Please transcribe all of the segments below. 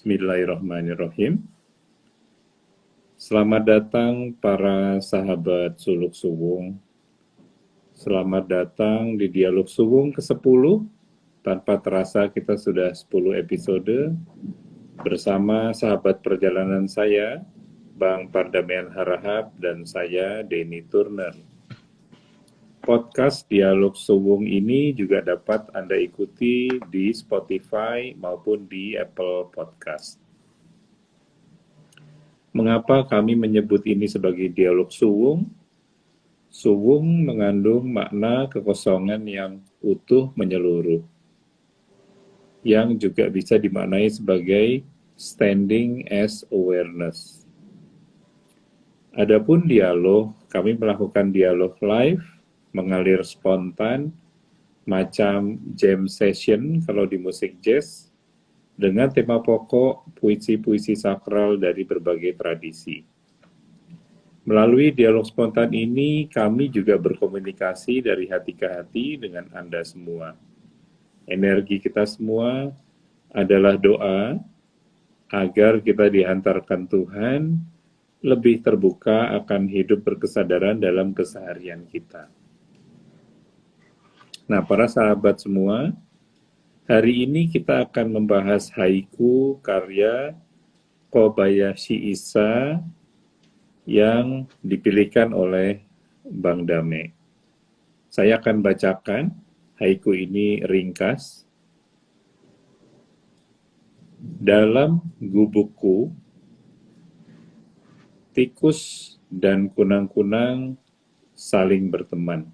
Bismillahirrahmanirrahim. Selamat datang para sahabat Suluk Suwung. Selamat datang di Dialog Suwung ke-10. Tanpa terasa kita sudah 10 episode bersama sahabat perjalanan saya, Bang Pardamyan Harahap, dan saya, Denny Turner. Podcast Dialog Suwung ini juga dapat Anda ikuti di Spotify maupun di Apple Podcast. Mengapa kami menyebut ini sebagai Dialog Suwung? Suwung mengandung makna kekosongan yang utuh menyeluruh, yang juga bisa dimaknai sebagai standing as awareness. Adapun dialog, kami melakukan dialog live, mengalir spontan, macam jam session kalau di musik jazz, dengan tema pokok puisi-puisi sakral dari berbagai tradisi. Melalui dialog spontan ini, kami juga berkomunikasi dari hati ke hati dengan Anda semua. Energi kita semua adalah doa agar kita dihantarkan Tuhan lebih terbuka akan hidup berkesadaran dalam keseharian kita. Nah, para sahabat semua, hari ini kita akan membahas haiku karya Kobayashi Issa yang dipilihkan oleh Bang Dame. Saya akan bacakan haiku ini ringkas. Dalam gubukku, tikus dan kunang-kunang saling berteman.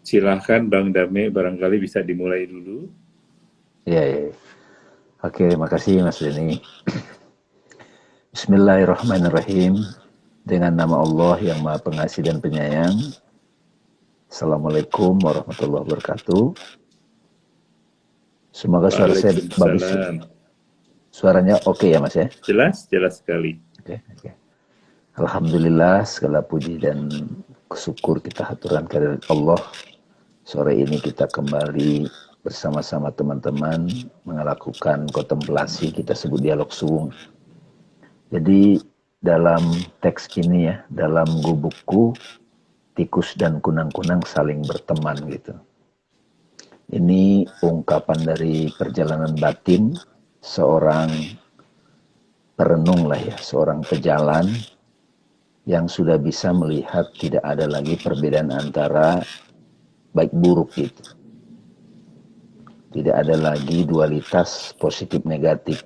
Silahkan Bang Dame, barangkali bisa dimulai dulu. Ya. Oke, makasih Mas Denny. Bismillahirrahmanirrahim. Dengan nama Allah yang Maha Pengasih dan Penyayang. Assalamualaikum warahmatullahi wabarakatuh. Semoga suara saya bagus. Suaranya oke ya Mas ya? Jelas sekali. Oke. Alhamdulillah, segala puji dan syukur kita haturkan kehadirat Allah. Sore ini kita kembali bersama-sama teman-teman melakukan kontemplasi, kita sebut dialog suwung. Jadi dalam teks ini ya, dalam gubukku tikus dan kunang-kunang saling berteman gitu. Ini ungkapan dari perjalanan batin seorang perenung lah ya, seorang pejalan yang sudah bisa melihat tidak ada lagi perbedaan antara baik buruk gitu. Tidak ada lagi dualitas positif negatif.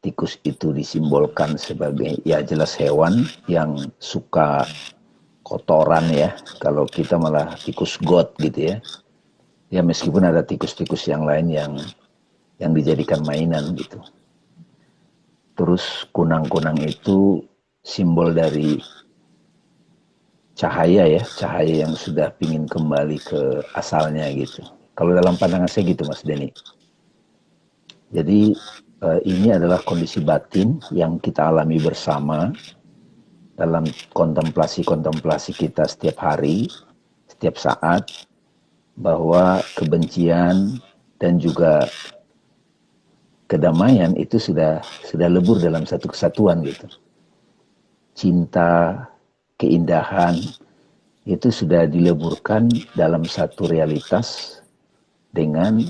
Tikus itu disimbolkan sebagai ya jelas hewan yang suka kotoran ya. Kalau kita malah tikus got gitu ya. Ya meskipun ada tikus-tikus yang lain yang dijadikan mainan gitu. Terus kunang-kunang itu simbol dari cahaya ya, cahaya yang sudah pingin kembali ke asalnya gitu. Kalau dalam pandangan saya gitu Mas Denny. Jadi ini adalah kondisi batin yang kita alami bersama dalam kontemplasi-kontemplasi kita setiap hari, setiap saat, bahwa kebencian dan juga kedamaian itu sudah lebur dalam satu kesatuan gitu. Cinta, keindahan itu sudah dileburkan dalam satu realitas dengan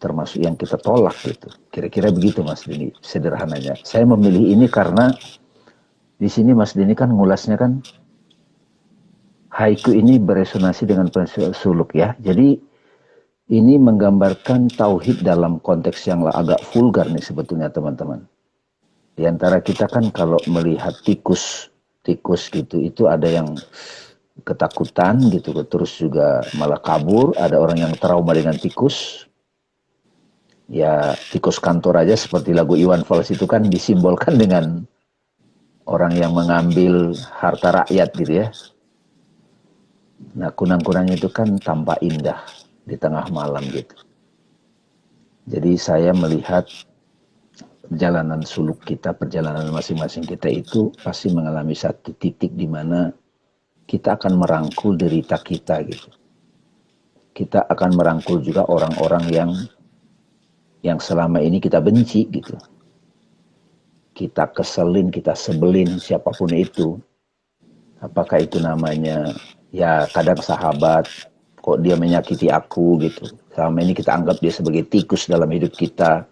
termasuk yang kita tolak gitu. Kira-kira begitu Mas Denny, sederhananya. Saya memilih ini karena di sini Mas Denny kan ngulasnya kan haiku ini beresonansi dengan prinsip suluk ya. Jadi ini menggambarkan tauhid dalam konteks yang agak vulgar nih sebetulnya teman-teman. Di antara kita kan kalau melihat tikus gitu itu ada yang ketakutan gitu, terus juga malah kabur. Ada orang yang trauma dengan tikus. Ya tikus kantor aja seperti lagu Iwan Fals itu kan disimbolkan dengan orang yang mengambil harta rakyat gitu ya. Nah kunang-kunang itu kan tampak indah di tengah malam gitu. Jadi saya melihat perjalanan suluk kita, perjalanan masing-masing kita itu pasti mengalami satu titik di mana kita akan merangkul derita kita gitu. kita akan merangkul juga orang-orang yang selama ini kita benci gitu. Kita keselin, kita sebelin siapapun itu. Apakah itu namanya ya kadang sahabat, kok dia menyakiti aku gitu. Selama ini kita anggap dia sebagai tikus dalam hidup kita.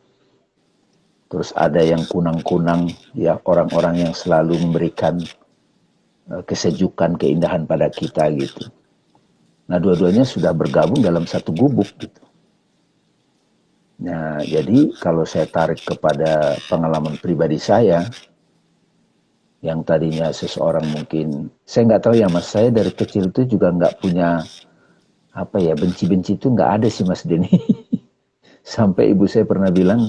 Terus ada yang kunang-kunang, ya orang-orang yang selalu memberikan kesejukan, keindahan pada kita gitu. Nah, dua-duanya sudah bergabung dalam satu gubuk gitu. Nah, jadi kalau saya tarik kepada pengalaman pribadi saya, yang tadinya seseorang mungkin, saya nggak tahu ya Mas, saya dari kecil itu juga nggak punya, apa ya, benci-benci itu nggak ada sih Mas Denny. Sampai ibu saya pernah bilang,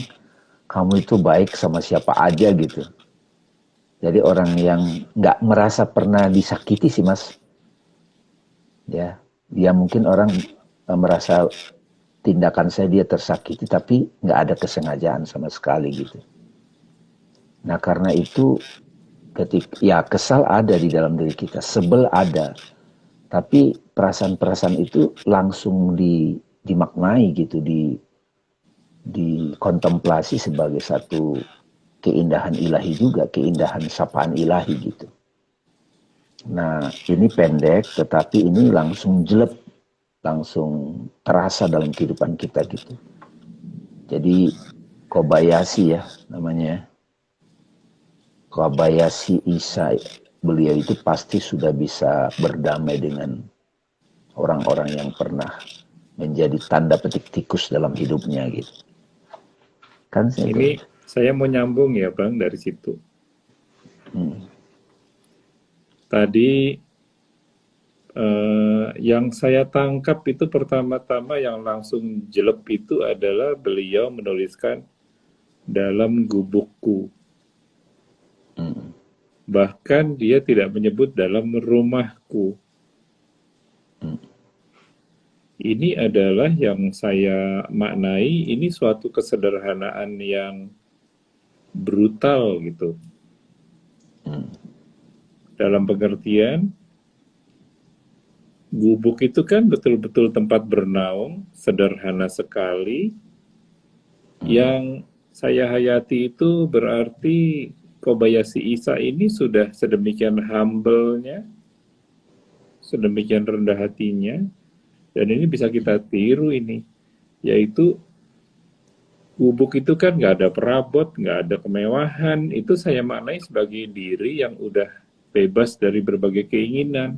kamu itu baik sama siapa aja gitu. Jadi orang yang nggak merasa pernah disakiti sih Mas. Ya, dia mungkin orang merasa tindakan saya dia tersakiti, tapi nggak ada kesengajaan sama sekali gitu. Nah karena itu, ya kesal ada di dalam diri kita, sebel ada, tapi perasaan-perasaan itu langsung dimaknai gitu, dikontemplasi sebagai satu keindahan ilahi juga, keindahan sapaan ilahi gitu. Nah ini pendek, tetapi ini langsung jelek, langsung terasa dalam kehidupan kita gitu. Jadi Kobayashi ya namanya. Kobayashi Isa, beliau itu pasti sudah bisa berdamai dengan orang-orang yang pernah menjadi tanda petik tikus dalam hidupnya gitu. Kan Ini saya mau nyambung ya Bang dari situ. Tadi yang saya tangkap itu pertama-tama yang langsung jelek itu adalah beliau menuliskan dalam gubukku. Bahkan dia tidak menyebut dalam rumahku. Ini adalah yang saya maknai, ini suatu kesederhanaan yang brutal gitu. Dalam pengertian, gubuk itu kan betul-betul tempat bernaung, sederhana sekali. Yang saya hayati itu berarti Kobayashi Isa ini sudah sedemikian humble-nya, sedemikian rendah hatinya, dan ini bisa kita tiru ini, yaitu gubuk itu kan nggak ada perabot, nggak ada kemewahan, itu saya maknai sebagai diri yang udah bebas dari berbagai keinginan,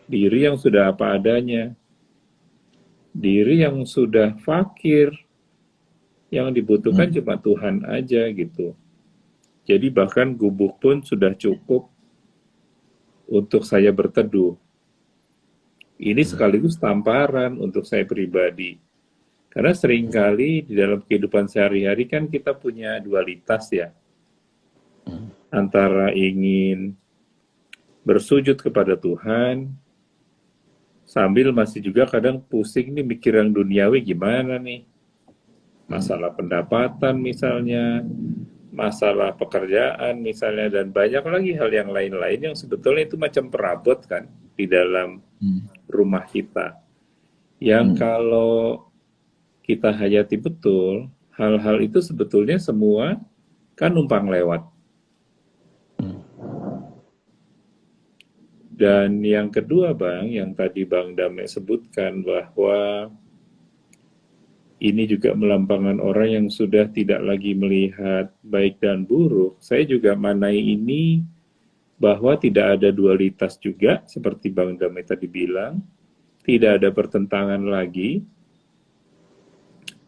diri yang sudah apa adanya, diri yang sudah fakir, yang dibutuhkan cuma Tuhan aja gitu. Jadi bahkan gubuk pun sudah cukup untuk saya berteduh. Ini sekaligus tamparan untuk saya pribadi. Karena seringkali di dalam kehidupan sehari-hari kan kita punya dualitas ya. Antara ingin bersujud kepada Tuhan, sambil masih juga kadang pusing nih mikir yang duniawi gimana nih. Masalah pendapatan misalnya, masalah pekerjaan misalnya, dan banyak lagi hal yang lain-lain yang sebetulnya itu macam perabot kan di dalam rumah kita. Yang kalau kita hayati betul, hal-hal itu sebetulnya semua kan numpang lewat. Dan yang kedua Bang, yang tadi Bang Dame sebutkan bahwa ini juga melambangkan orang yang sudah tidak lagi melihat baik dan buruk. Saya juga manai ini bahwa tidak ada dualitas juga, seperti Bang Dame tadi bilang, tidak ada pertentangan lagi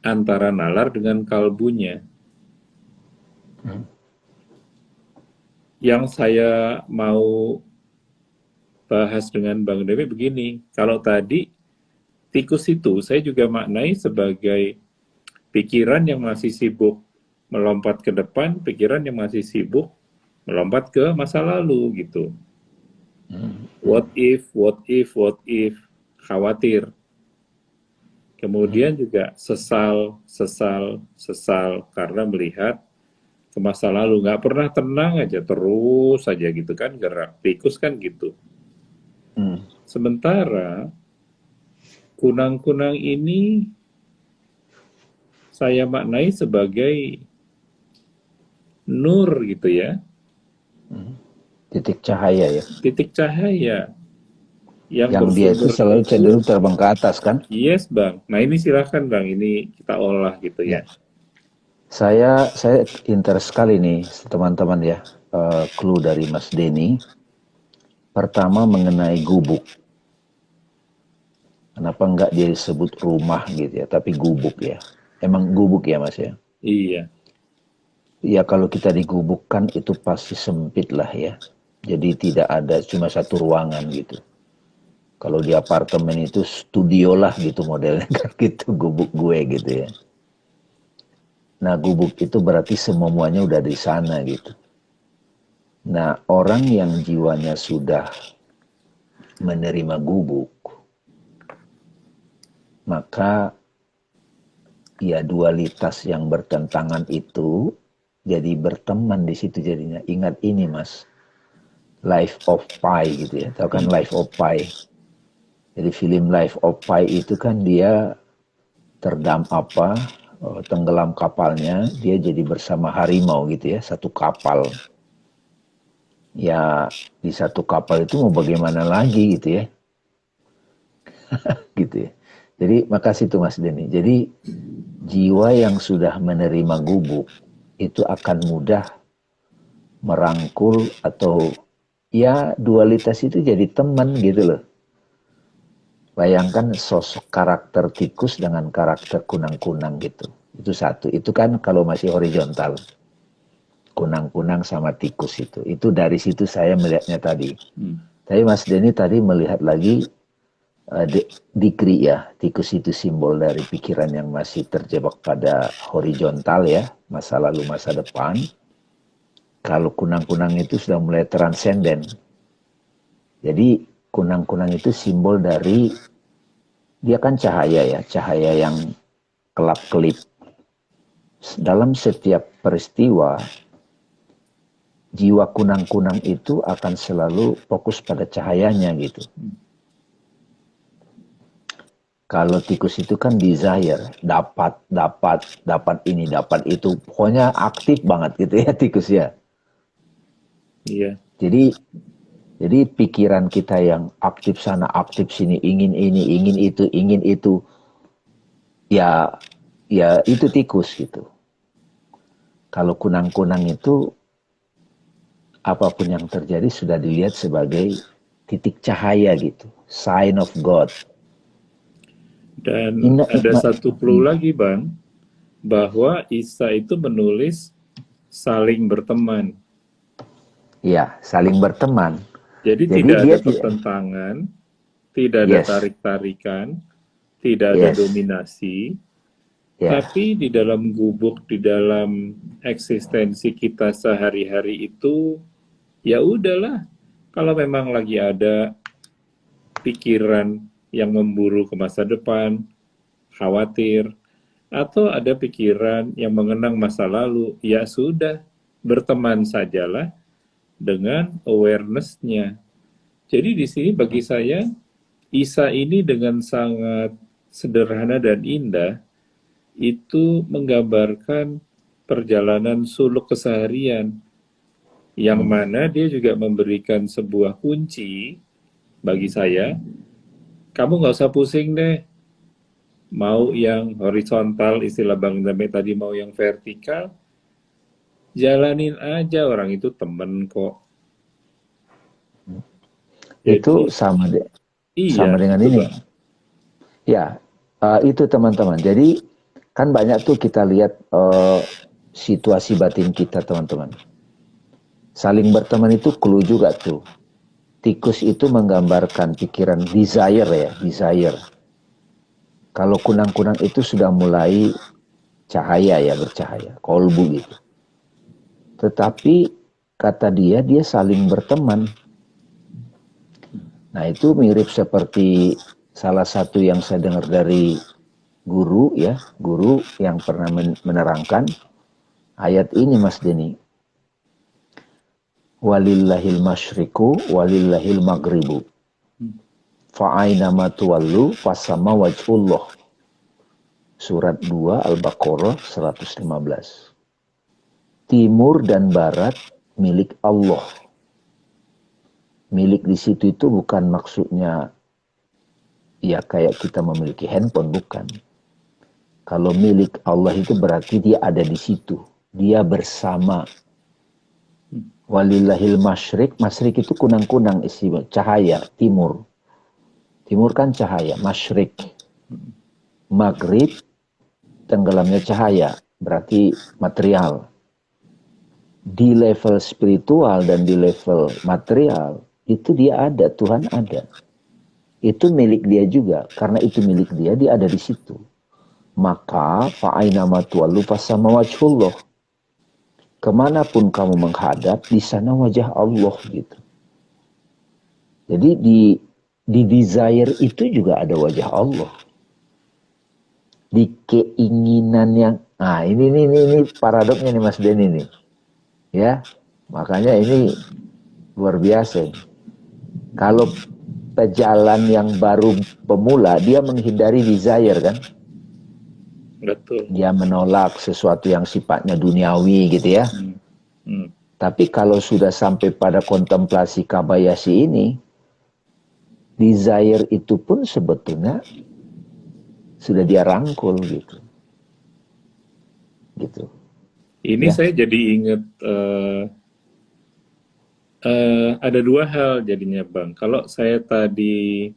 antara nalar dengan kalbunya. Yang saya mau bahas dengan Bang Dame begini, kalau tadi tikus itu saya juga maknai sebagai pikiran yang masih sibuk melompat ke depan, pikiran yang masih sibuk melompat ke masa lalu gitu. What if, khawatir. Kemudian juga sesal karena melihat ke masa lalu, nggak pernah tenang aja, terus aja gitu kan, gerak tikus kan gitu. Sementara kunang-kunang ini saya maknai sebagai nur gitu ya, Titik cahaya ya. titik cahaya yang Yang dia itu bersumber selalu cenderung terbang ke atas kan? Yes Bang, nah ini silahkan Bang, ini kita olah gitu Ya. ya. Saya interest sekali nih teman-teman ya, clue dari Mas Denny. Pertama mengenai gubuk. Kenapa enggak dia disebut rumah gitu ya, tapi gubuk ya. Emang gubuk ya Mas ya? Iya, Ya kalau kita digubukkan itu pasti sempit lah ya. Jadi tidak ada cuma satu ruangan gitu. Kalau di apartemen itu studio lah gitu modelnya kan gitu gubuk gue gitu ya. Nah gubuk itu berarti semuanya udah di sana gitu. Nah orang yang jiwanya sudah menerima gubuk, maka ya dualitas yang bertentangan itu jadi berteman di situ jadinya. Ingat ini Mas, Life of Pi gitu ya. Tahu kan Life of Pi? Jadi film Life of Pi itu kan dia tenggelam kapalnya, dia jadi bersama harimau gitu ya, satu kapal. Ya di satu kapal itu mau bagaimana lagi gitu ya. Gitu ya. Jadi makasih tuh Mas Denny. Jadi jiwa yang sudah menerima gubuk itu akan mudah merangkul atau ya dualitas itu jadi teman gitu loh. Bayangkan sosok karakter tikus dengan karakter kunang-kunang gitu. Itu satu. Itu kan kalau masih horizontal. Kunang-kunang sama tikus itu. Itu dari situ saya melihatnya tadi. Tapi Mas Denny tadi melihat lagi dikri ya. Tikus itu simbol dari pikiran yang masih terjebak pada horizontal ya. Masa lalu, masa depan. Kalau kunang-kunang itu sudah mulai transenden. Jadi kunang-kunang itu simbol dari, dia kan cahaya ya, cahaya yang kelap-kelip. Dalam setiap peristiwa, jiwa kunang-kunang itu akan selalu fokus pada cahayanya gitu. Kalau tikus itu kan desire, dapat ini, dapat itu. Pokoknya aktif banget gitu ya tikus ya. iya. Jadi pikiran kita yang aktif sana, aktif sini, ingin ini, ingin itu, ya itu tikus gitu. Kalau kunang-kunang itu apapun yang terjadi sudah dilihat sebagai titik cahaya gitu, sign of God. Dan ada satu clue lagi Bang, bahwa Isa itu menulis saling berteman. Ya, saling berteman. Jadi tidak ada pertentangan, tidak ada tarik-tarikan, tidak ada dominasi, tapi di dalam gubuk, di dalam eksistensi kita sehari-hari itu, ya udahlah, kalau memang lagi ada pikiran yang memburu ke masa depan, khawatir, atau ada pikiran yang mengenang masa lalu, ya sudah, berteman sajalah dengan awareness-nya. Jadi di sini bagi saya, Isa ini dengan sangat sederhana dan indah, itu menggambarkan perjalanan suluk keseharian, yang mana dia juga memberikan sebuah kunci bagi saya, kamu nggak usah pusing deh, mau yang horizontal, istilah Bang Dame tadi, mau yang vertikal, jalanin aja, orang itu temen kok. Itu sama dengan ini. Bang. Ya, itu teman-teman. Jadi kan banyak tuh kita lihat situasi batin kita teman-teman. Saling berteman itu clue juga tuh. Tikus itu menggambarkan pikiran desire ya, desire. Kalau kunang-kunang itu sudah mulai cahaya ya, bercahaya, kolbu gitu. Tetapi kata dia saling berteman. Nah itu mirip seperti salah satu yang saya dengar dari guru ya, guru yang pernah menerangkan ayat ini Mas Denny. Walillahil masyriku walillahil maghribu. Fa'ainama tuwallu fasamma wajhullah. Surat 2 Al-Baqarah 115. Timur dan barat milik Allah. Milik di situ itu bukan maksudnya ya kayak kita memiliki handphone, bukan. Kalau milik Allah itu berarti dia ada di situ. Dia bersama. Walillahil masyrik. Masyrik itu kunang-kunang istimewa. Cahaya, timur. Timur kan cahaya, masyrik. Maghrib, tenggelamnya cahaya. Berarti material. Di level spiritual dan di level material, itu dia ada, Tuhan ada. Itu milik dia juga. Karena itu milik dia, dia ada di situ. Maka fa'ainama tuwallu fasamma wajhullah. Kemanapun kamu menghadap, di sana wajah Allah gitu. Jadi di desire itu juga ada wajah Allah. Di keinginan yang, nah ini paradoksnya nih Mas Denny nih. Ya, makanya ini luar biasa. Kalau pejalan yang baru pemula, dia menghindari desire kan. Betul. Dia menolak sesuatu yang sifatnya duniawi gitu ya. Tapi kalau sudah sampai pada kontemplasi Kabayasi ini, desire itu pun sebetulnya sudah dia rangkul gitu. Gitu. Ini Ya. saya jadi ingat ada dua hal jadinya Bang. Kalau saya tadi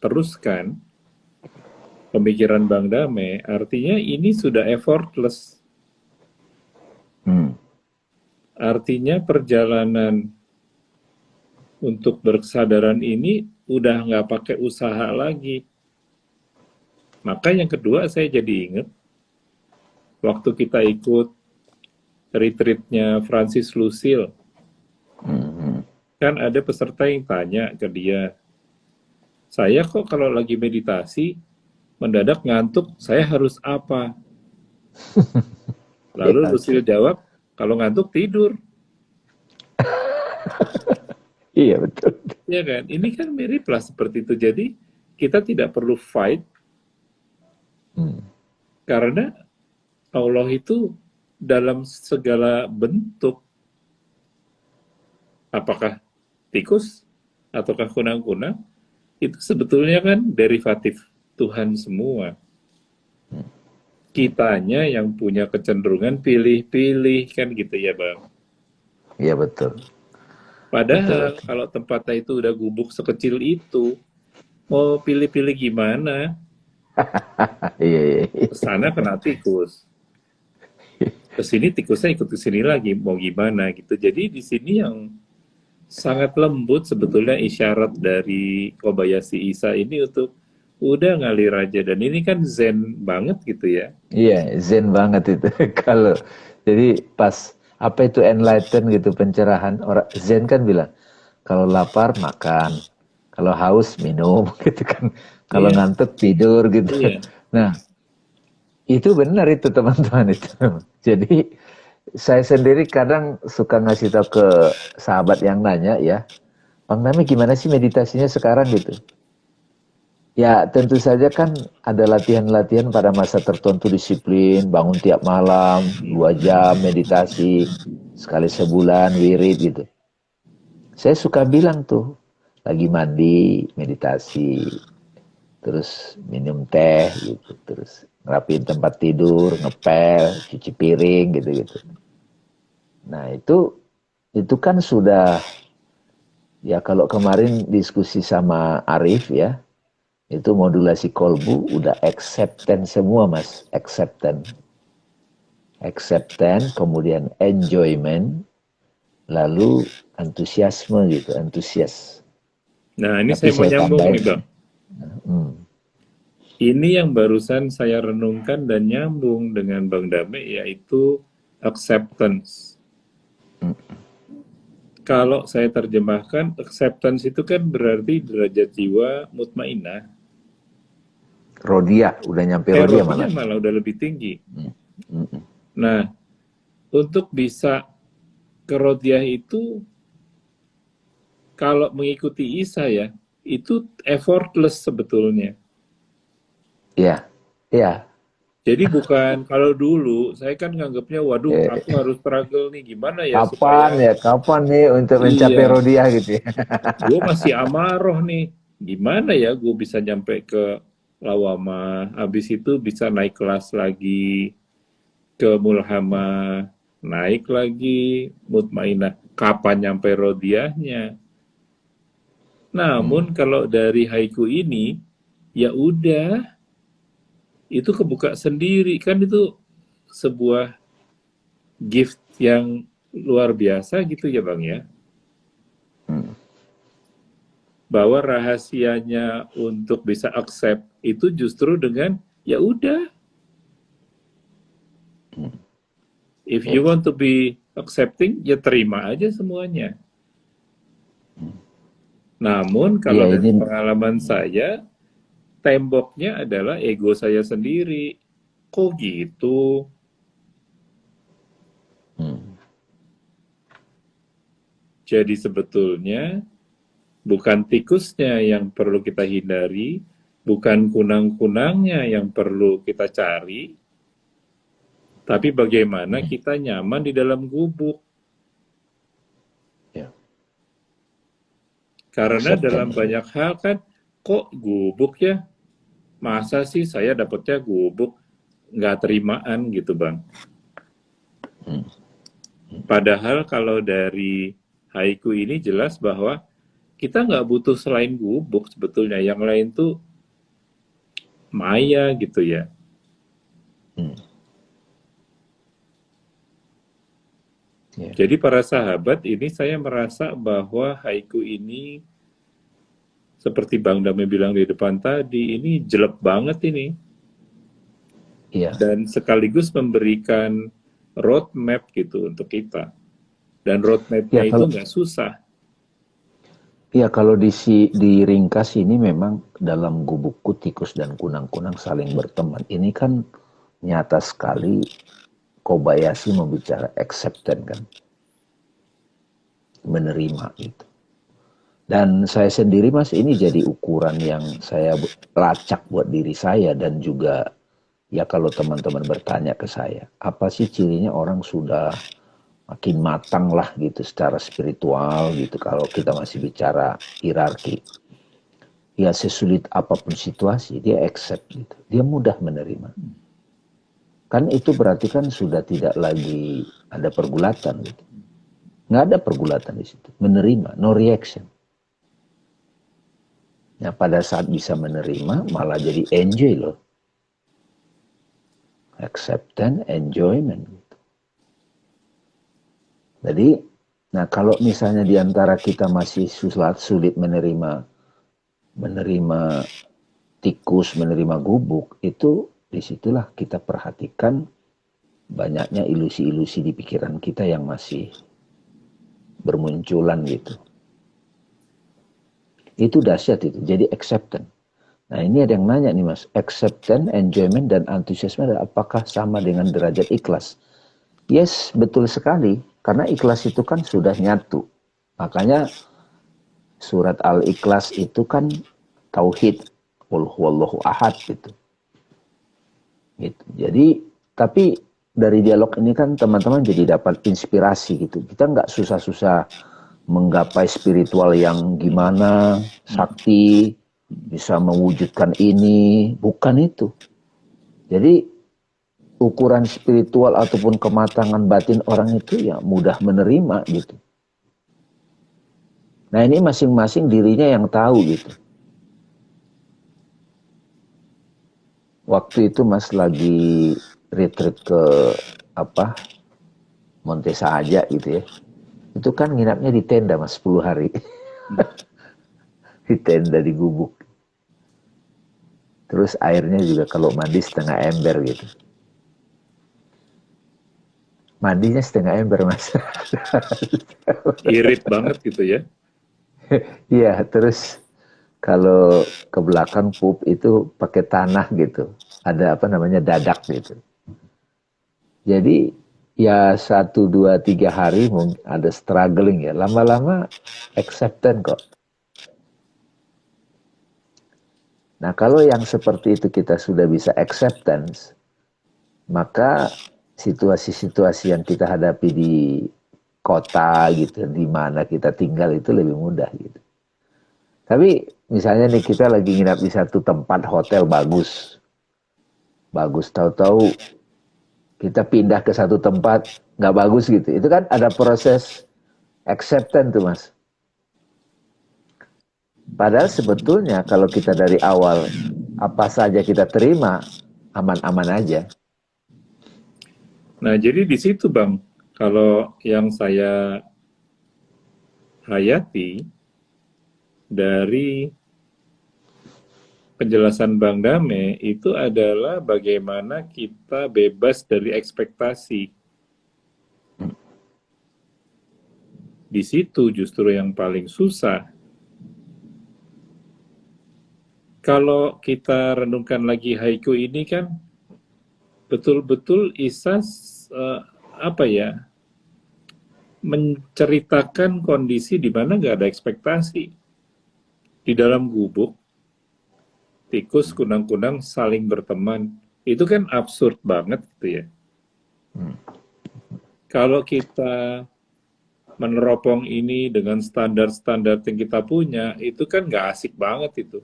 teruskan pemikiran Bang Dame, artinya ini sudah effortless. Artinya perjalanan untuk berkesadaran ini udah nggak pakai usaha lagi. Maka yang kedua saya jadi ingat, waktu kita ikut retreatnya Francis Lucille, kan ada peserta yang tanya ke dia, saya kok kalau lagi meditasi, mendadak ngantuk, saya harus apa? Lalu Lucille jawab, kalau ngantuk tidur. Iya betul. Ya kan, ini kan mirip lah seperti itu. Jadi kita tidak perlu fight, karena Allah itu dalam segala bentuk, apakah tikus ataukah kunang-kunang, itu sebetulnya kan derivatif Tuhan semua. Kitanya yang punya kecenderungan pilih-pilih kan gitu ya Bang. Iya betul. Padahal kalau tempatnya itu udah gubuk sekecil itu, mau pilih-pilih gimana? Iya. Kesana kena tikus. Kesini tikusnya ikut kesini lagi, mau gimana gitu. Jadi di sini yang sangat lembut sebetulnya isyarat dari Kobayashi Isa ini untuk udah ngalir aja. Dan ini kan zen banget gitu ya. Iya, zen banget itu. Kalau jadi pas apa itu enlighten gitu, pencerahan, orang zen kan bilang kalau lapar makan, kalau haus minum gitu kan. Kalau Iya. ngantuk tidur gitu. Iya. Nah, itu benar itu teman-teman itu. Jadi saya sendiri kadang suka ngasih tahu ke sahabat yang nanya ya, Bang Nami gimana sih meditasinya sekarang gitu. Ya tentu saja kan ada latihan-latihan pada masa tertentu disiplin, bangun tiap malam, 2 jam meditasi, sekali sebulan wirid gitu. Saya suka bilang tuh, lagi mandi, meditasi, terus minum teh gitu, terus ngerapiin tempat tidur, ngepel, cuci piring gitu-gitu. Nah itu kan sudah, ya kalau kemarin diskusi sama Arif ya, itu modulasi kolbu udah acceptance semua mas, acceptance, kemudian enjoyment, lalu antusiasme gitu, antusias. Nah ini Tapi saya mau saya nyambung nih tambahin, Bang. Ini yang barusan saya renungkan dan nyambung dengan Bang Dame, yaitu acceptance. Kalau saya terjemahkan, acceptance itu kan berarti derajat jiwa mutmainah. Rodia, udah nyampe Rodia Malah udah lebih tinggi. Nah, untuk bisa ke Rodiah itu, kalau mengikuti Isa ya, itu effortless sebetulnya. Iya, iya. Jadi bukan kalau dulu saya kan nganggapnya, waduh, aku Eh, harus struggle nih, gimana ya supaya kapan nih untuk mencapai iya, rodiah gitu ya. gue masih amaroh nih, gimana ya gue bisa nyampe ke lawama, habis itu bisa naik kelas lagi ke mulhamah, naik lagi mutmainah, kapan nyampe rodiahnya? Hmm, Namun kalau dari haiku ini, ya udah, itu kebuka sendiri kan, itu sebuah gift yang luar biasa gitu ya Bang ya. hmm, Bahwa rahasianya untuk bisa accept itu justru dengan ya udah, hmm. if you Iya, want to be accepting ya terima aja semuanya. Namun iya kalau dari ini. pengalaman saya, temboknya adalah ego saya sendiri. Kok gitu? Hmm, Jadi sebetulnya bukan tikusnya yang perlu kita hindari, bukan kunang-kunangnya yang perlu kita cari, tapi bagaimana hmm, kita nyaman di dalam gubuk. ya. Karena dalam Acceptance. banyak hal kan, kok gubuk ya? Masa sih saya dapetnya gubuk? Nggak terimaan gitu Bang. Hmm, Padahal kalau dari haiku ini jelas bahwa kita nggak butuh selain gubuk sebetulnya. Yang lain tuh maya gitu ya. hmm, ya. Jadi para sahabat, ini saya merasa bahwa haiku ini seperti Bang Dame bilang di depan tadi, ini jelek banget ini. Iya. Dan sekaligus memberikan roadmap gitu untuk kita. Dan roadmapnya Ya itu kalau nggak susah. ya kalau diringkas ini memang dalam gubukku tikus dan kunang-kunang saling berteman. Ini kan nyata sekali Kobayashi membicara acceptance kan, menerima gitu. Dan saya sendiri Mas ini jadi ukuran yang saya lacak buat diri saya dan juga ya kalau teman-teman bertanya ke saya, apa sih cirinya orang sudah makin matang lah gitu secara spiritual gitu kalau kita masih bicara hierarki. Ya sesulit apapun situasi dia accept gitu. Dia mudah menerima. Kan itu berarti kan sudah tidak lagi ada pergulatan gitu. Nggak ada pergulatan di situ. Menerima, no reaction. Nah, pada saat bisa menerima, malah jadi enjoy loh. Acceptance, enjoyment. Gitu. Jadi, nah kalau misalnya di antara kita masih sulit menerima tikus, menerima gubuk, itu disitulah kita perhatikan banyaknya ilusi-ilusi di pikiran kita yang masih bermunculan gitu. Itu dahsyat itu, jadi acceptance. Nah ini ada yang nanya nih Mas, acceptance, enjoyment, dan antusiasme apakah sama dengan derajat ikhlas? Yes, betul sekali. Karena ikhlas itu kan sudah nyatu. Makanya surat Al-Ikhlas itu kan tauhid. Qul huwallahu ahad gitu. Gitu. Jadi, tapi dari dialog ini kan teman-teman jadi dapat inspirasi gitu. Kita nggak susah-susah menggapai spiritual yang gimana, sakti, bisa mewujudkan ini. Bukan itu. Jadi ukuran spiritual ataupun kematangan batin orang itu ya mudah menerima gitu. Nah ini masing-masing dirinya yang tahu gitu. Waktu itu Mas lagi retreat ke apa Monte Sahaja gitu ya. Itu kan nginapnya di tenda Mas 10 hari. Di tenda di gubuk. Terus airnya juga kalau mandi setengah ember gitu. Mandinya setengah ember Mas. Irit banget gitu ya. Iya, terus kalau ke belakang pup itu pakai tanah gitu. Ada apa namanya dadak gitu. Jadi ya 1, 2, 3 hari mungkin ada struggling ya. Lama-lama acceptance kok. Nah, kalau yang seperti itu kita sudah bisa acceptance, maka situasi-situasi yang kita hadapi di kota gitu, di mana kita tinggal itu lebih mudah gitu. Tapi misalnya nih kita lagi nginap di satu tempat hotel bagus, bagus tahu-tahu kita pindah ke satu tempat nggak bagus gitu. Itu kan ada proses acceptance tuh mas. Padahal sebetulnya kalau kita dari awal apa saja kita terima aman-aman aja. Nah, jadi di situ Bang, kalau yang saya hayati dari penjelasan Bang Dame itu adalah bagaimana kita bebas dari ekspektasi. Di situ justru yang paling susah. Kalau kita renungkan lagi haiku ini kan betul-betul Isas apa ya, menceritakan kondisi di mana nggak ada ekspektasi. Di dalam gubuk, tikus, kunang-kunang saling berteman. Itu kan absurd banget gitu ya. Kalau kita meneropong ini dengan standar-standar yang kita punya, itu kan nggak asik banget itu.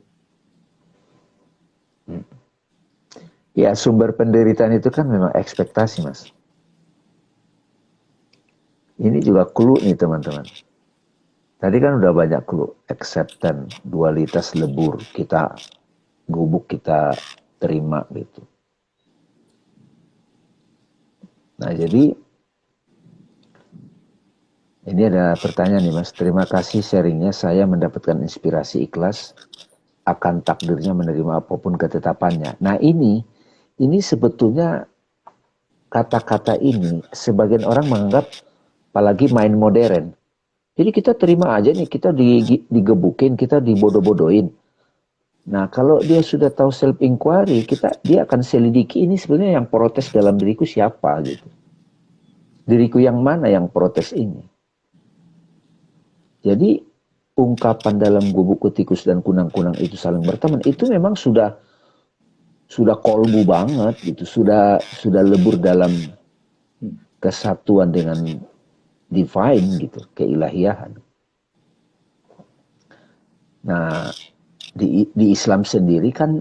Ya sumber penderitaan itu kan memang ekspektasi mas. Ini juga clue nih teman-teman. Tadi kan udah banyak clue, acceptance, dualitas lebur, kita gubuk kita terima gitu. Nah jadi ini ada pertanyaan nih mas. Terima kasih sharingnya, saya mendapatkan inspirasi ikhlas akan takdirnya menerima apapun ketetapannya. Nah ini sebetulnya kata-kata ini sebagian orang menganggap apalagi main modern. Jadi kita terima aja nih, kita digebukin, kita dibodoh-bodohin. Nah, kalau dia sudah tahu self inquiry, dia akan selidiki ini sebenarnya yang protes dalam diriku siapa gitu. Diriku yang mana yang protes ini? Jadi ungkapan dalam gubuk tikus dan kunang-kunang itu saling berteman itu memang sudah kolbu banget gitu, sudah lebur dalam kesatuan dengan divine gitu, keilahian. Nah, di Islam sendiri kan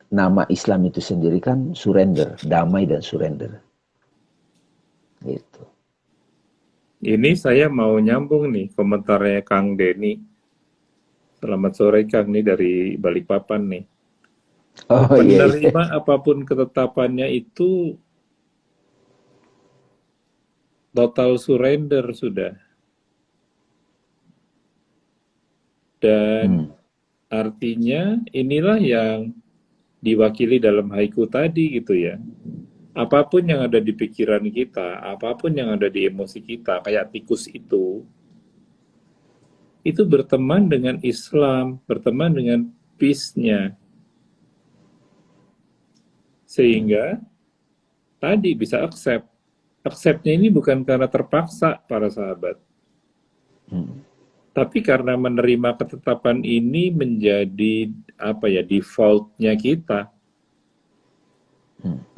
nama Islam itu sendiri kan surrender, damai dan surrender. Gitu. Ini saya mau nyambung nih komentarnya Kang Denny. Selamat sore Kang, nih dari Balikpapan nih. Oh iya, iya. Menerima apapun ketetapannya itu total surrender sudah. Dan Hmm. artinya inilah yang diwakili dalam haiku tadi gitu ya. Apapun yang ada di pikiran kita, apapun yang ada di emosi kita, kayak tikus itu berteman dengan Islam, berteman dengan peace-nya. Sehingga tadi bisa accept. Accept-nya ini bukan karena terpaksa para sahabat. Tapi karena menerima ketetapan ini menjadi apa ya, default-nya kita.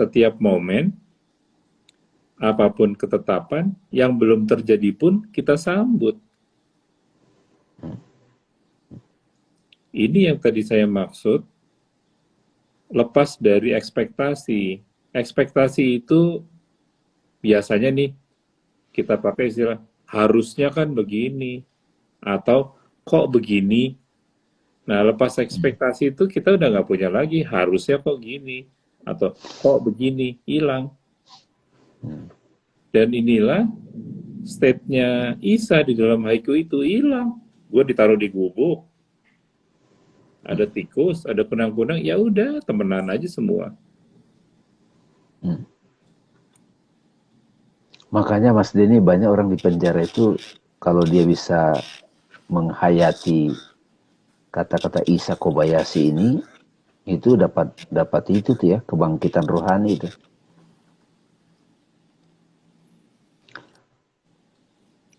Setiap momen, apapun ketetapan, yang belum terjadi pun kita sambut. Ini yang tadi saya maksud, lepas dari ekspektasi. Ekspektasi itu biasanya nih, kita pakai istilah, harusnya kan begini, atau kok begini. Nah, lepas ekspektasi itu kita udah nggak punya lagi, harusnya kok gini, atau kok begini, hilang. Dan inilah state-nya Isa di dalam haiku itu hilang. Gue ditaruh di gubuk, ada tikus, ada kunang-kunang, ya udah temenan aja semua. Makanya Mas Denny banyak orang di penjara itu kalau dia bisa menghayati kata-kata Isa Kobayashi ini itu dapat itu tuh ya kebangkitan rohani itu.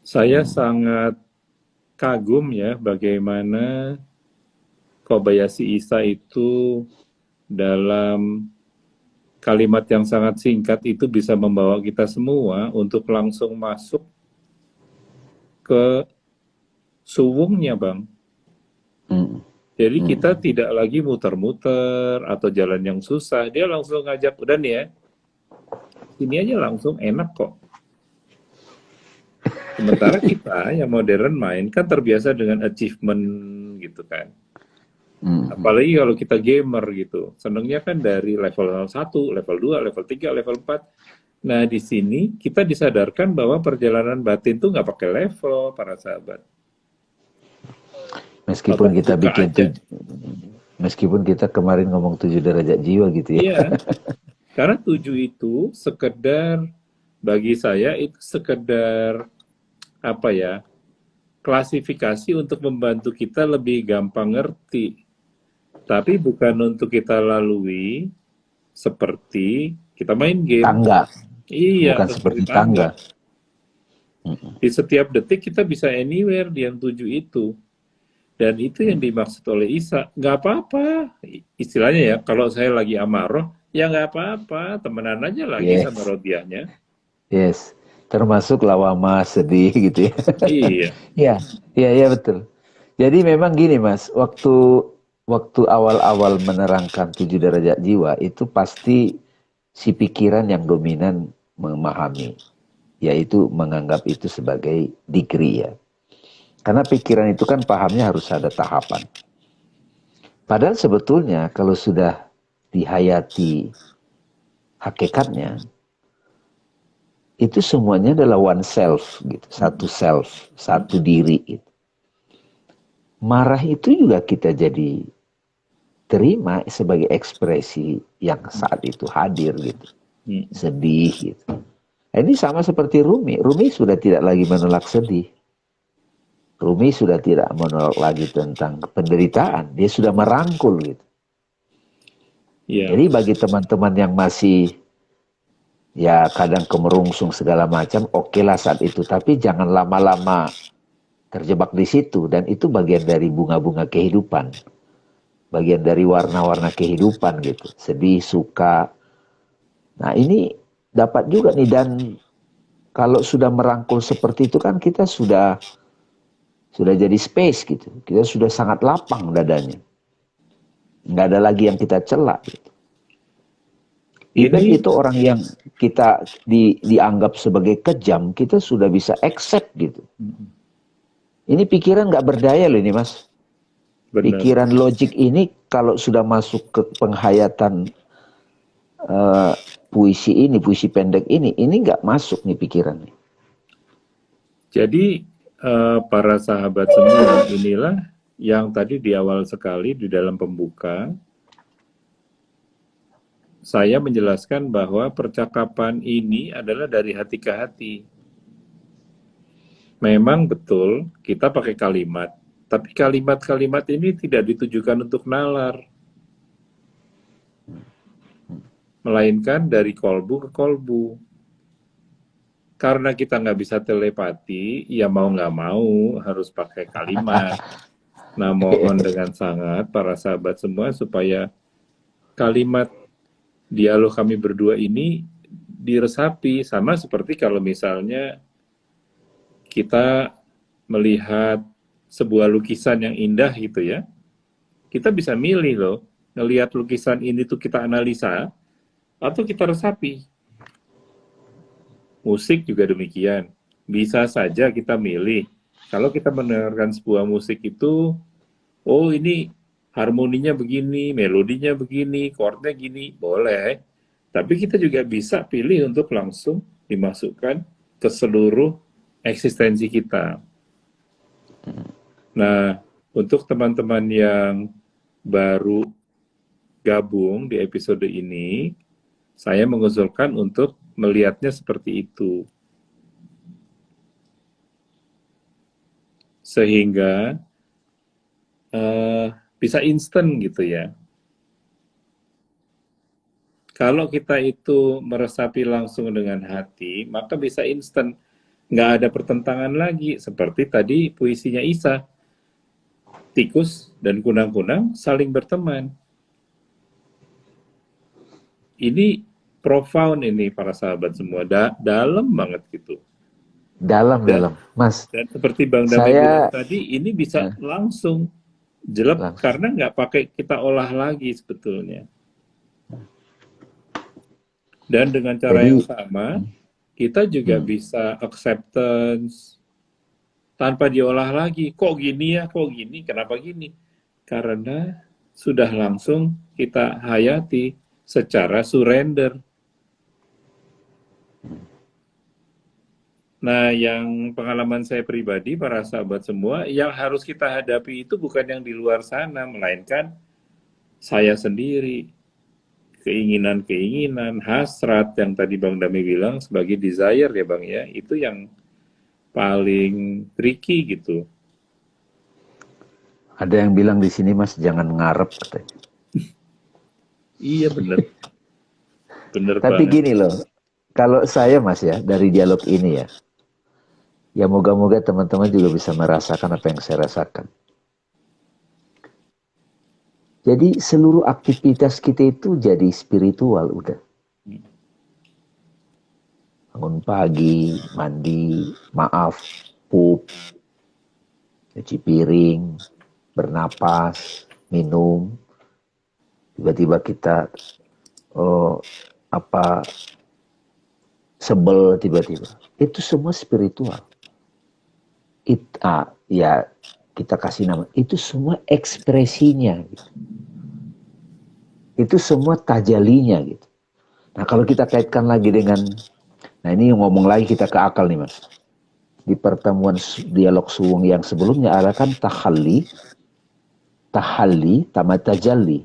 Saya sangat kagum ya bagaimana Kobayashi Isa itu dalam kalimat yang sangat singkat itu bisa membawa kita semua untuk langsung masuk ke suwungnya, Bang. Jadi kita tidak lagi muter-muter atau jalan yang susah. Dia langsung ngajak, udah nih ya, ini aja langsung enak kok. Sementara kita yang modern main kan terbiasa dengan achievement gitu kan. Apalagi kalau kita gamer gitu. Senangnya kan dari level 1, level 2, level 3, level 4. Nah, di sini kita disadarkan bahwa perjalanan batin tuh nggak pakai level, para sahabat. Meskipun kita Buka bikin aja. meskipun kita kemarin ngomong 7 derajat jiwa gitu ya. Iya, karena 7 itu sekedar, bagi saya itu sekedar apa ya, klasifikasi untuk membantu kita lebih gampang ngerti. Tapi bukan untuk kita lalui seperti kita main game. Tangga, Iya, bukan atau seperti seperti tangga. Di setiap detik kita bisa anywhere di yang 7 itu. Dan itu yang dimaksud oleh Isa. Nggak apa-apa. Istilahnya ya, kalau saya lagi amarah, ya nggak apa-apa. Temenan aja lagi Yes, sama Rodiahnya. yes. Termasuk lawama sedih gitu ya. Iya. Iya, iya, iya betul. Jadi memang gini Mas, waktu awal-awal menerangkan 7 derajat jiwa itu pasti si pikiran yang dominan memahami, yaitu menganggap itu sebagai degree ya. Karena pikiran itu kan pahamnya harus ada tahapan. Padahal sebetulnya kalau sudah dihayati hakikatnya, itu semuanya adalah one self, gitu. Satu self, satu diri. Gitu. Marah itu juga kita jadi terima sebagai ekspresi yang saat itu hadir gitu. Sedih gitu. Ini sama seperti Rumi. Rumi sudah tidak lagi menolak sedih. Rumi sudah tidak menolak lagi tentang penderitaan. Dia sudah merangkul gitu. Iya. Jadi bagi teman-teman yang masih ya kadang kemerungsung segala macam, oke lah saat itu. Tapi jangan lama-lama terjebak di situ. Dan itu bagian dari bunga-bunga kehidupan. Bagian dari warna-warna kehidupan gitu. Sedih, suka. Nah ini dapat juga nih. Dan kalau sudah merangkul seperti itu kan kita sudah jadi space gitu. Kita sudah sangat lapang dadanya. Nggak ada lagi yang kita celak gitu. Even Ini itu orang yang kita dianggap sebagai kejam, kita sudah bisa accept gitu. Ini pikiran nggak berdaya loh ini Mas. benar. Pikiran logik ini kalau sudah masuk ke penghayatan puisi pendek ini nggak masuk nih pikiran nih. Jadi para sahabat semua, inilah yang tadi di awal sekali di dalam pembuka saya menjelaskan bahwa percakapan ini adalah dari hati ke hati. Memang betul kita pakai kalimat, tapi kalimat-kalimat ini tidak ditujukan untuk nalar, melainkan dari kolbu ke kolbu. Karena kita nggak bisa telepati, ya mau nggak mau harus pakai kalimat. Nah, mohon dengan sangat para sahabat semua supaya kalimat dialog kami berdua ini diresapi. Sama seperti kalau misalnya kita melihat sebuah lukisan yang indah gitu ya. Kita bisa milih loh, ngelihat lukisan ini tuh kita analisa, atau kita resapi. Musik juga demikian. Bisa saja kita milih. Kalau kita mendengarkan sebuah musik itu, oh ini harmoninya begini, melodinya begini, chordnya gini, boleh. Tapi kita juga bisa pilih untuk langsung dimasukkan ke seluruh eksistensi kita. Nah, untuk teman-teman yang baru gabung di episode ini, saya mengusulkan untuk melihatnya seperti itu. Sehingga bisa instan gitu ya. Kalau kita itu meresapi langsung dengan hati, maka bisa instan. Nggak ada pertentangan lagi. Seperti tadi puisinya Isa. tikus dan kunang-kunang saling berteman. Ini profound ini para sahabat semua, dalam banget gitu. Dalam, Mas. Dan seperti Bang Damai bilang Saya tadi, ini bisa langsung jelek langsung. karena nggak pakai kita olah lagi sebetulnya. Dan dengan cara yang sama, kita juga bisa acceptance tanpa diolah lagi. Kok gini ya, kok gini, kenapa gini? Karena sudah langsung kita hayati secara surrender. Nah, yang pengalaman saya pribadi, para sahabat semua, yang harus kita hadapi itu bukan yang di luar sana, melainkan saya sendiri. Keinginan-keinginan, hasrat yang tadi Bang Dami bilang sebagai desire ya Bang ya, itu yang paling tricky gitu. Ada yang bilang di sini, Mas, jangan ngarep katanya. Iya bener. Bener Tapi banget. gini loh, kalau saya, Mas, ya, dari dialog ini ya, ya moga-moga teman-teman juga bisa merasakan apa yang saya rasakan. Jadi seluruh aktivitas kita itu jadi spiritual udah. Bangun pagi, mandi, maaf, pup, cuci piring, bernapas, minum. Tiba-tiba kita sebel tiba-tiba. Itu semua spiritual. Ya kita kasih nama. Itu semua ekspresinya. Gitu. Itu semua tajalinya gitu. Nah kalau kita kaitkan lagi dengan, nah ini ngomong lagi kita ke akal nih Mas. Di pertemuan dialog suwung yang sebelumnya ada kan tahalli, tamat tajalli.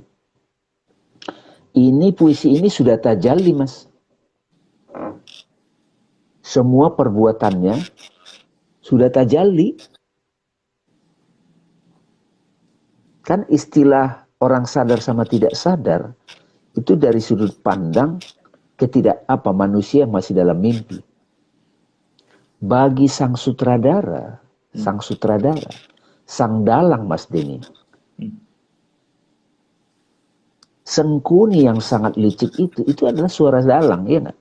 Ini puisi ini sudah tajalli Mas. Semua perbuatannya sudah tajalli. Kan istilah orang sadar sama tidak sadar itu dari sudut pandang manusia yang masih dalam mimpi. Bagi sang sutradara, sang dalang Mas Denny, Sengkuni yang sangat licik itu adalah suara dalang, ya nggak?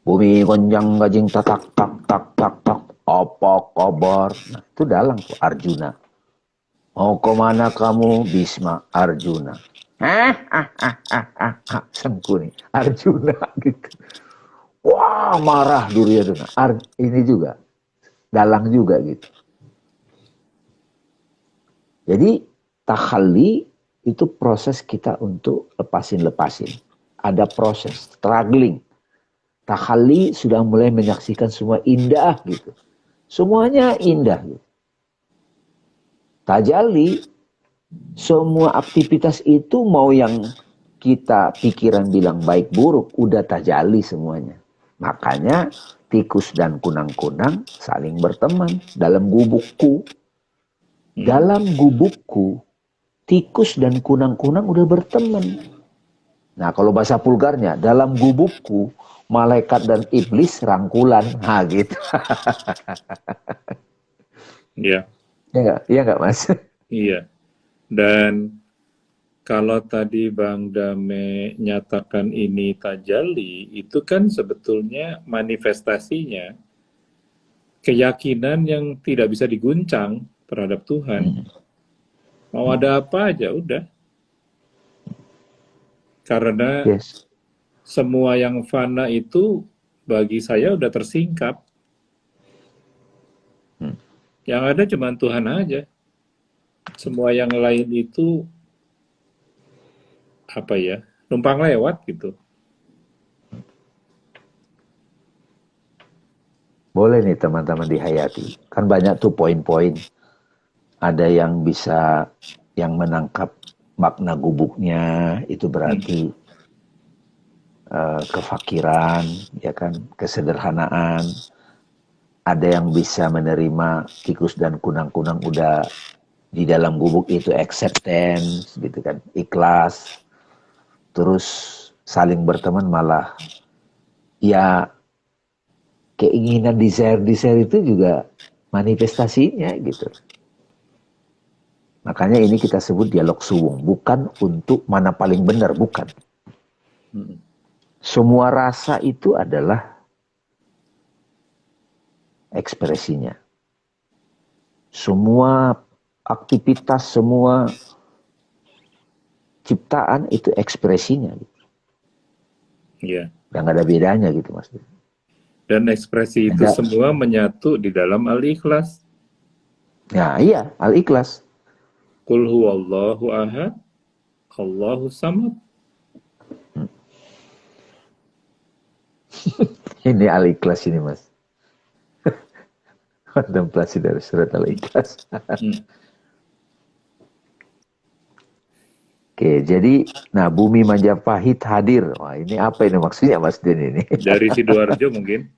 Bumi gonjang gajing tatak tak tak tak tak, apa kabar? Nah, itu dalang tuh Arjuna. Mau kemana kamu, Bisma? Arjuna. Sengkuni Arjuna gitu. Wah, marah Duryodhana. Ini juga dalang juga gitu. Jadi takhalli itu proses kita untuk lepasin. Ada proses struggling. Takhalli sudah mulai menyaksikan semua indah gitu. Semuanya indah gitu. Tajalli, semua aktivitas itu mau yang kita pikiran bilang baik buruk, udah tajalli semuanya. Makanya tikus dan kunang-kunang saling berteman dalam gubukku. Dalam gubukku, tikus dan kunang-kunang udah berteman. Nah kalau bahasa vulgarnya, dalam gubukku, malaikat dan iblis rangkulan. Nah gitu. Iya. Iya nggak Mas? Iya. Dan kalau tadi Bang Dame nyatakan ini tajalli, itu kan sebetulnya manifestasinya keyakinan yang tidak bisa diguncang terhadap Tuhan. Mau ada apa aja, udah. Karena semua yang fana itu bagi saya udah tersingkap. Yang ada cuma Tuhan aja. Semua yang lain itu numpang lewat gitu. Boleh nih teman-teman dihayati. Kan banyak tuh poin-poin. Ada yang bisa yang menangkap makna gubuknya, itu berarti kefakiran, ya kan, kesederhanaan. Ada yang bisa menerima tikus dan kunang-kunang udah di dalam gubuk itu acceptance, gitu kan, ikhlas. Terus saling berteman malah ya keinginan desire itu juga manifestasinya gitu. Makanya ini kita sebut dialog suwung, bukan untuk mana paling benar, bukan. Semua rasa itu adalah ekspresinya. Semua aktivitas, semua ciptaan itu ekspresinya. Iya. Yang ada bedanya gitu Mas. Dan ekspresi itu semua menyatu di dalam Al-Ikhlas. Ya iya, Al-Ikhlas. Qul huwallahu ahad, Allahu samad. Ini Al-Ikhlas ini Mas. Kontemplasi dari surat Al-Ikhlas. Oke, jadi, nah Bumi Majapahit hadir. Wah, ini apa ini maksudnya Mas Den ini? Dari Sidoarjo mungkin.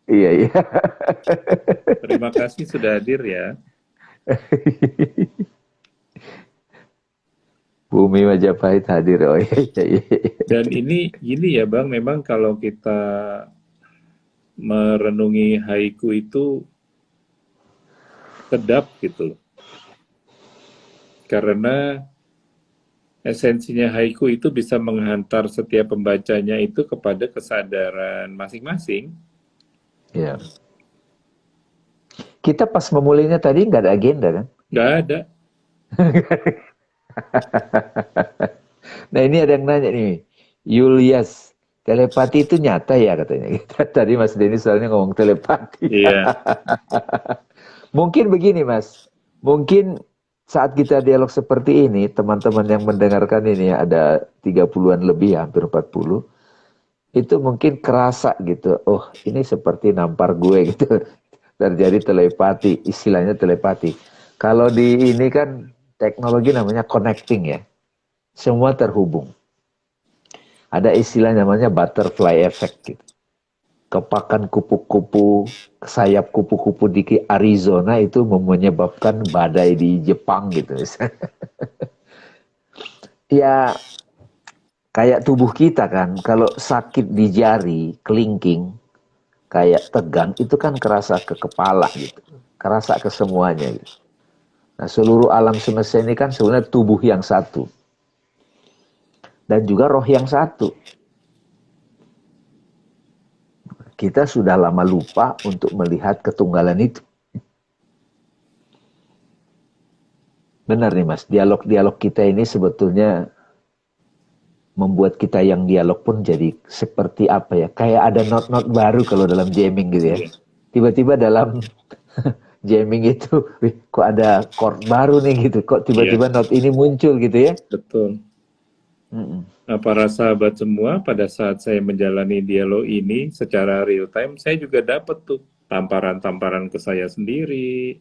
Iya, iya. Terima kasih sudah hadir ya. Bumi Majapahit hadir. Oh iya, iya, iya. Dan ini ya Bang, memang kalau kita merenungi haiku itu sedap gitu loh. Karena esensinya haiku itu bisa menghantar setiap pembacanya itu kepada kesadaran masing-masing. Iya. Kita pas memulainya tadi nggak ada agenda kan? Nggak ada. Nah ini ada yang nanya nih, Julius, telepati itu nyata ya katanya. Tadi Mas Denny soalnya ngomong telepati. Iya. Mungkin begini Mas, mungkin saat kita dialog seperti ini, teman-teman yang mendengarkan ini ada 30-an lebih, hampir 40, itu mungkin kerasa gitu, oh ini seperti nampar gue gitu. Terjadi telepati, istilahnya telepati. Kalau di ini kan teknologi namanya connecting ya, semua terhubung. Ada istilah namanya butterfly effect gitu. Kepakan kupu-kupu, sayap kupu-kupu di Arizona itu menyebabkan badai di Jepang gitu. Ya kayak tubuh kita kan, kalau sakit di jari, kelingking, kayak tegang, itu kan kerasa ke kepala gitu. Kerasa ke semuanya gitu. Nah seluruh alam semesta ini kan sebenarnya tubuh yang satu. Dan juga roh yang satu. Kita sudah lama lupa untuk melihat ketunggalan itu. Benar nih Mas, dialog-dialog kita ini sebetulnya membuat kita yang dialog pun jadi seperti apa ya, kayak ada not-not baru kalau dalam jamming gitu ya. Tiba-tiba dalam jamming itu, wih, kok ada chord baru nih gitu, kok tiba-tiba not ini muncul gitu ya. Betul. Nah, para sahabat semua, pada saat saya menjalani dialog ini secara real time, saya juga dapat tuh tamparan-tamparan ke saya sendiri,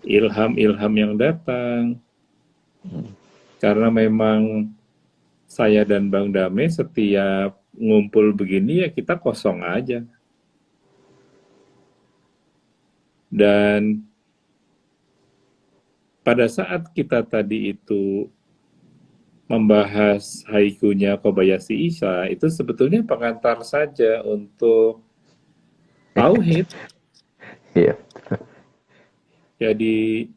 ilham-ilham yang datang. Karena memang saya dan Bang Dame setiap ngumpul begini ya kita kosong aja. Dan pada saat kita tadi itu membahas haikunya Kobayashi Isa, itu sebetulnya pengantar saja untuk tauhid. Iya. Jadi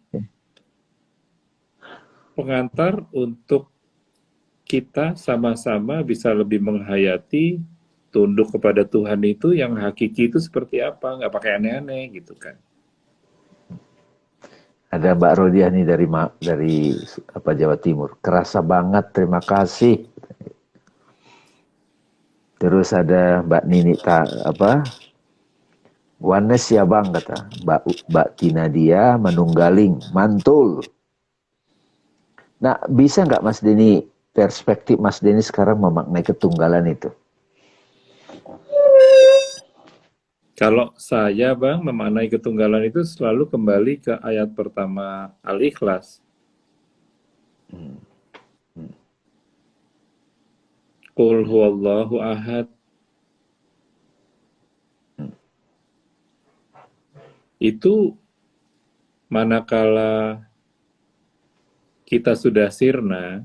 pengantar untuk kita sama-sama bisa lebih menghayati tunduk kepada Tuhan itu yang hakiki itu seperti apa, nggak pakai aneh-aneh gitu kan. Ada Mbak Rodiani dari Jawa Timur. Kerasa banget, terima kasih. Terus ada Mbak Nini Wanes ya Bang kata. Mbak Tina dia menunggaling, mantul. Nah, bisa nggak Mas Denny, perspektif Mas Denny sekarang memaknai ketunggalan itu? Kalau saya Bang memaknai ketunggalan itu selalu kembali ke ayat pertama Al-Ikhlas. Qul huwallahu ahad. Itu manakala kita sudah sirna,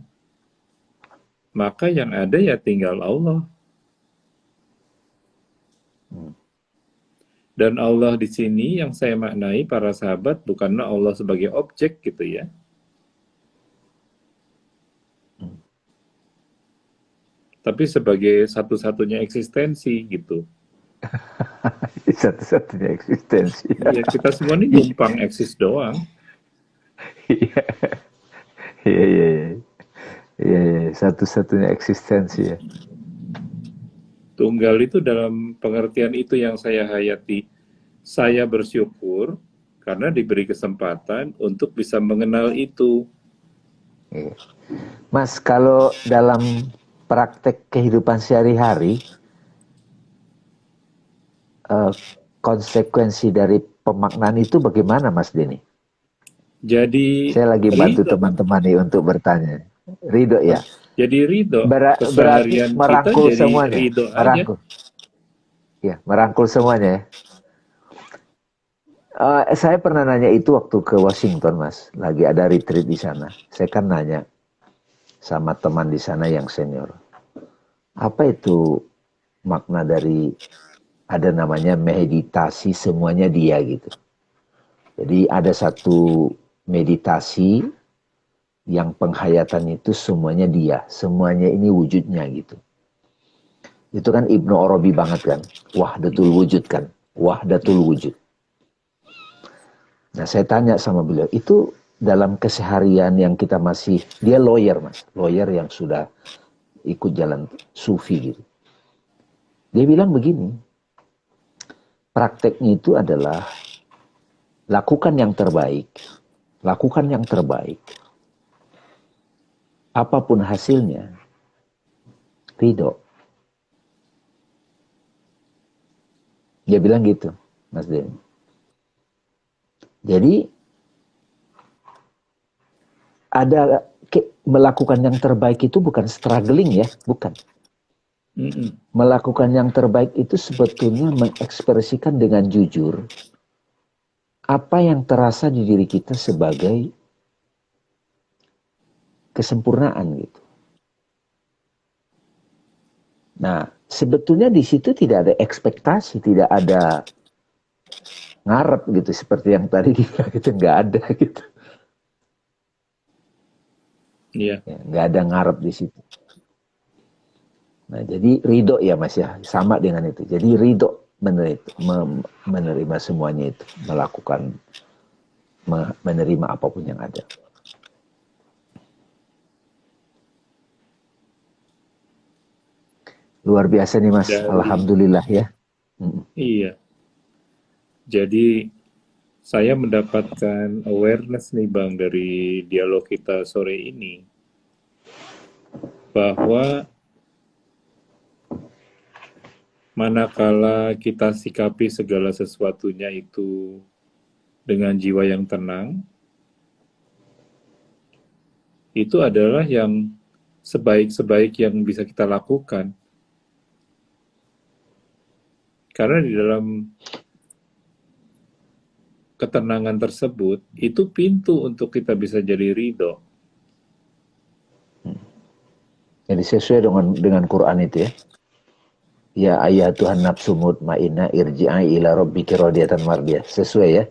maka yang ada ya tinggal Allah. Dan Allah di sini yang saya maknai para sahabat bukanlah Allah sebagai objek gitu ya. Tapi sebagai satu-satunya eksistensi gitu. Satu-satunya eksistensi. Iya, kita semua ini numpang eksis doang. Iya, iya, iya, iya. Iya, iya, satu-satunya eksistensi ya. Tunggal itu dalam pengertian itu yang saya hayati. Saya bersyukur karena diberi kesempatan untuk bisa mengenal itu. Iya. Mas, kalau dalam praktek kehidupan sehari-hari, konsekuensi dari pemaknaan itu bagaimana, Mas Denny? Jadi Saya lagi bantu ridho, teman-teman nih untuk bertanya. Ridho ya. jadi ridho. Berarti Keseharian kita merangkul jadi semuanya. ridho aja. Merangkul. Ya, merangkul semuanya ya. Saya pernah nanya itu waktu ke Washington, Mas. Lagi ada retreat di sana. Saya kan nanya sama teman di sana yang senior. Apa itu makna dari ada namanya meditasi semuanya dia gitu. Jadi ada satu meditasi yang penghayatan itu semuanya dia, semuanya ini wujudnya gitu. Itu kan Ibnu Arabi banget kan, wahdatul wujud kan, wahdatul wujud. Nah saya tanya sama beliau, itu dalam keseharian yang kita masih, dia lawyer Mas, lawyer yang sudah ikut jalan sufi gitu. Dia bilang begini, prakteknya itu adalah lakukan yang terbaik, lakukan yang terbaik. Apapun hasilnya, ridho. Dia bilang gitu, Mas Denny. Jadi ada melakukan yang terbaik itu bukan struggling ya, bukan. Melakukan yang terbaik itu sebetulnya mengekspresikan dengan jujur apa yang terasa di diri kita sebagai kesempurnaan gitu. Nah, sebetulnya di situ tidak ada ekspektasi, tidak ada ngarep gitu seperti yang tadi dibilang itu nggak ada gitu. Iya. Ya, nggak ada ngarep di situ. Nah, jadi ridho ya Mas ya, sama dengan itu. Jadi ridho menerima semuanya itu, melakukan, menerima apapun yang ada. Luar biasa nih Mas, alhamdulillah ya. Iya. Jadi saya mendapatkan awareness nih Bang dari dialog kita sore ini bahwa manakala kita sikapi segala sesuatunya itu dengan jiwa yang tenang, itu adalah yang sebaik-sebaik yang bisa kita lakukan. Karena di dalam ketenangan tersebut, itu pintu untuk kita bisa jadi ridho. Jadi sesuai dengan Quran itu ya. Ya ayat Tuhan nafsu mutmainnah irji'i ila rabbiki radiyatan mardiyah. Sesuai ya.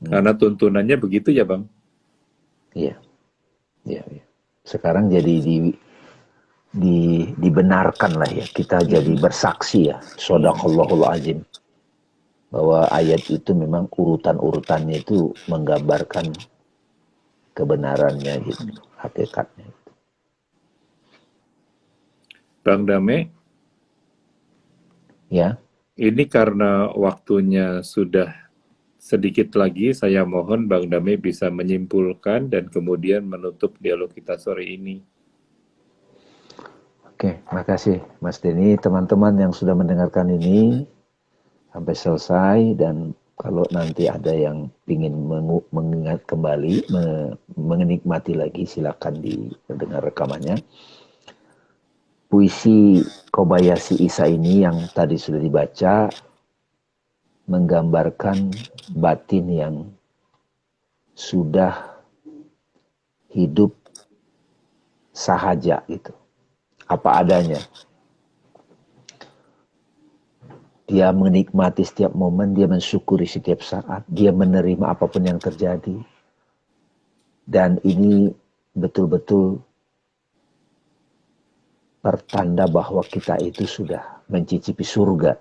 Karena tuntunannya begitu ya Bang. Iya. Iya, iya. Sekarang jadi dibenarkan lah ya. Kita jadi bersaksi ya. Shadaqallahul azim. Bahwa ayat itu memang urutan-urutannya itu menggambarkan kebenarannya gitu. Hakikatnya. Bang Dame, Ya. ini karena waktunya sudah sedikit lagi, saya mohon Bang Dame bisa menyimpulkan dan kemudian menutup dialog kita sore ini. Oke, makasih Mas Denny. Teman-teman yang sudah mendengarkan ini sampai selesai, dan kalau nanti ada yang ingin mengingat kembali, menikmati lagi, silakan didengar rekamannya. Puisi Kobayashi Isa ini yang tadi sudah dibaca menggambarkan batin yang sudah hidup sahaja gitu, apa adanya. Dia menikmati setiap momen, dia mensyukuri setiap saat, dia menerima apapun yang terjadi. Dan ini betul-betul pertanda bahwa kita itu sudah mencicipi surga.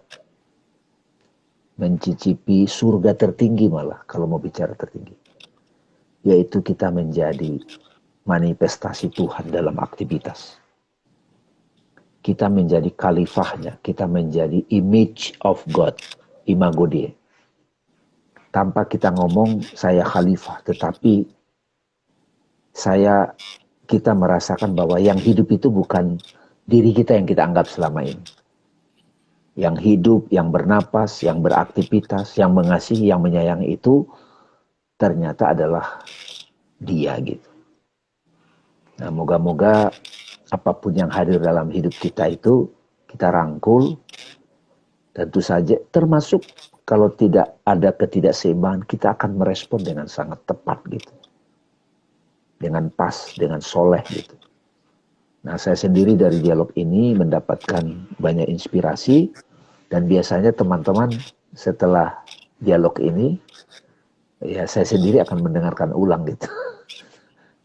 Mencicipi surga tertinggi malah, kalau mau bicara tertinggi. Yaitu kita menjadi manifestasi Tuhan dalam aktivitas. Kita menjadi khalifahnya, kita menjadi image of God, imago Dei. Tanpa kita ngomong saya khalifah, tetapi kita merasakan bahwa yang hidup itu bukan diri kita yang kita anggap selama ini. Yang hidup, yang bernapas, yang beraktivitas, yang mengasihi, yang menyayangi itu ternyata adalah Dia gitu. Nah, moga-moga apapun yang hadir dalam hidup kita itu kita rangkul. Tentu saja termasuk kalau tidak ada ketidakseimbangan, kita akan merespon dengan sangat tepat gitu. Dengan pas, dengan soleh gitu. Nah, saya sendiri dari dialog ini mendapatkan banyak inspirasi, dan biasanya teman-teman setelah dialog ini, ya saya sendiri akan mendengarkan ulang gitu.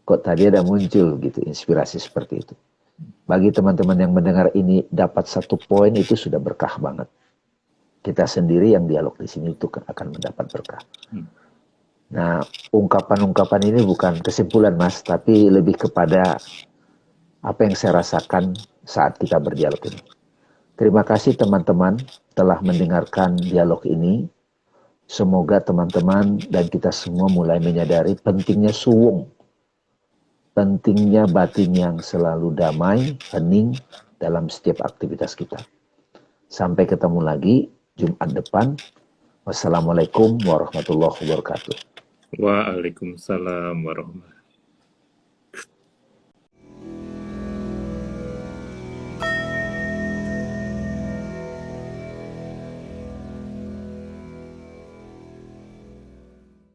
Kok tadi ada muncul gitu inspirasi seperti itu. Bagi teman-teman yang mendengar ini dapat satu poin, itu sudah berkah banget. Kita sendiri yang dialog di sini itu akan mendapat berkah. Nah, ungkapan-ungkapan ini bukan kesimpulan Mas, tapi lebih kepada apa yang saya rasakan saat kita berdialog ini. Terima kasih teman-teman telah mendengarkan dialog ini. Semoga teman-teman dan kita semua mulai menyadari pentingnya suwung, pentingnya batin yang selalu damai, hening dalam setiap aktivitas kita. Sampai ketemu lagi Jumat depan. Wassalamualaikum warahmatullahi wabarakatuh. Waalaikumsalam warahmatullahi wabarakatuh.